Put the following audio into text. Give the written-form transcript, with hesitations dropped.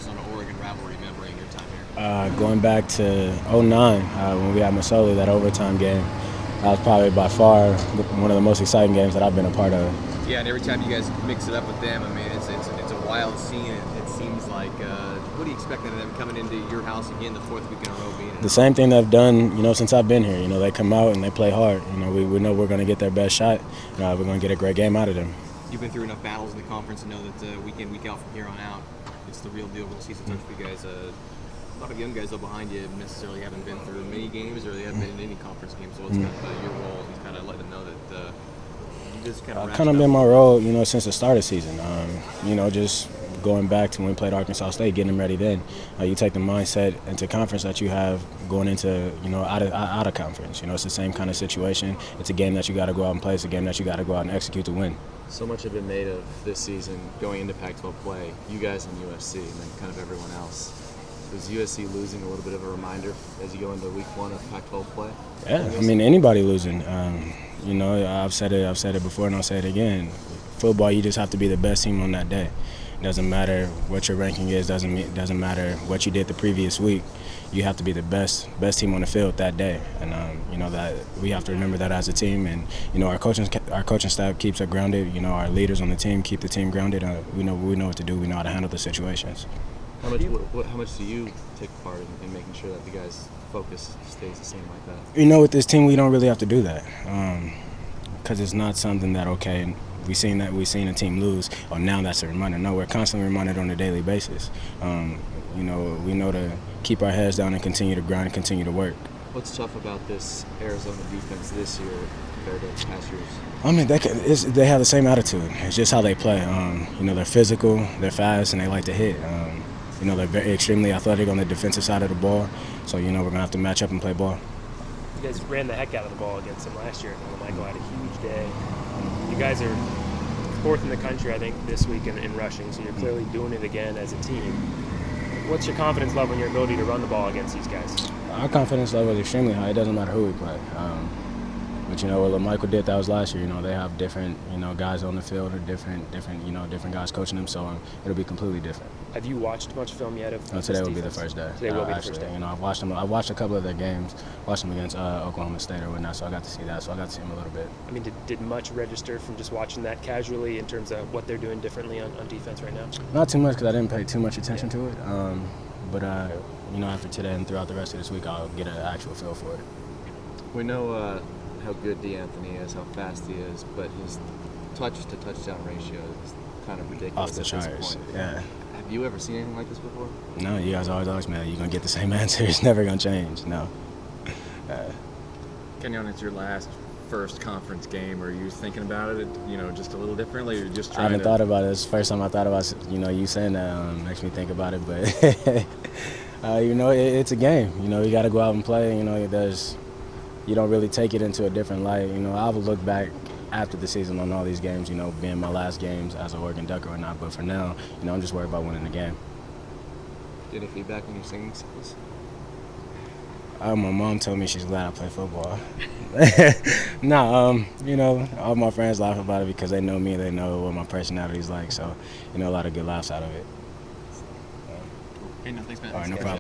Arizona Oregon rivalry memory in your time here? Going back to '09 when we had Masoli, that overtime game, that was probably by far one of the most exciting games that I've been a part of. Yeah, and every time you guys mix it up with them, I mean, it's a wild scene. It seems like. What do you expect out of them coming into your house again the fourth week in a row? Being the same thing they've done, since I've been here. They come out and they play hard. We know we're going to get their best shot. We're going to get a great game out of them. You've been through enough battles in the conference to know that week in, week out from here on out, it's the real deal, real season touch for you guys. A lot of young guys though behind you necessarily haven't been through many games or they haven't been in any conference games, so it's kind of your role is kind of letting them know that you just kind of. Kind of been my role, since the start of the season. Just going back to when we played Arkansas State, getting them ready then. You take the mindset into conference that you have going into, out of conference. It's the same kind of situation. It's a game that you got to go out and play. It's a game that you got to go out and execute to win. So much had been made of this season going into Pac-12 play, you guys and USC, and then kind of everyone else. Was USC losing a little bit of a reminder as you go into week one of Pac-12 play? Yeah, I mean, anybody losing. I've said it before and I'll say it again. Football, you just have to be the best team on that day. It doesn't matter what your ranking is, doesn't matter what you did the previous week. You have to be the best team on the field that day, and that we have to remember that as a team. And our coaching staff keeps us grounded. Our leaders on the team keep the team grounded. We know what to do. We know how to handle the situations. How much do you take part in making sure that the guys' focus stays the same like that? With this team, we don't really have to do that because it's not something that we've seen a team lose. Oh, now that's a reminder. No, we're constantly reminded on a daily basis. We know to keep our heads down and continue to grind and continue to work. What's tough about this Arizona defense this year compared to past years? I mean, they have the same attitude. It's just how they play. They're physical, they're fast, and they like to hit. They're very extremely athletic on the defensive side of the ball. So, we're going to have to match up and play ball. You guys ran the heck out of the ball against them last year. Michael had a huge day. You guys are fourth in the country, I think, this week in rushing, so you're clearly doing it again as a team. What's your confidence level in your ability to run the ball against these guys? Our confidence level is extremely high. It doesn't matter who we play. But what Michael did, that was last year. They have different, guys on the field or different guys coaching them. So it'll be completely different. Have you watched much film yet of? No, today will be the first day. Today will be the first day. I've watched them. I watched a couple of their games. Watched them against Oklahoma State or whatnot. So I got to see that. So I got to see them a little bit. I mean, did much register from just watching that casually in terms of what they're doing differently on defense right now? Not too much because I didn't pay too much attention to it. But after today and throughout the rest of this week, I'll get an actual feel for it. We know how good D'Anthony is, how fast he is, but his touch-to-touchdown ratio is kind of ridiculous Off the at charts. this point. Yeah. Have you ever seen anything like this before? No, you guys always ask me that. You're going to get the same answer. It's never going to change. No. Kenjon, it's your last first conference game. Are you thinking about it, just a little differently, or just trying I haven't thought about it. It's the first time I thought about, you saying that makes me think about it. But, it's a game. You got to go out and play. You don't really take it into a different light. I will look back after the season on all these games, being my last games as an Oregon Ducker or not. But for now, I'm just worried about winning the game. Any feedback on your singing skills? My mom told me she's glad I play football. All my friends laugh about it because they know me, they know what my personality is like. So, a lot of good laughs out of it. Hey, no, thanks, man. All right, no problem.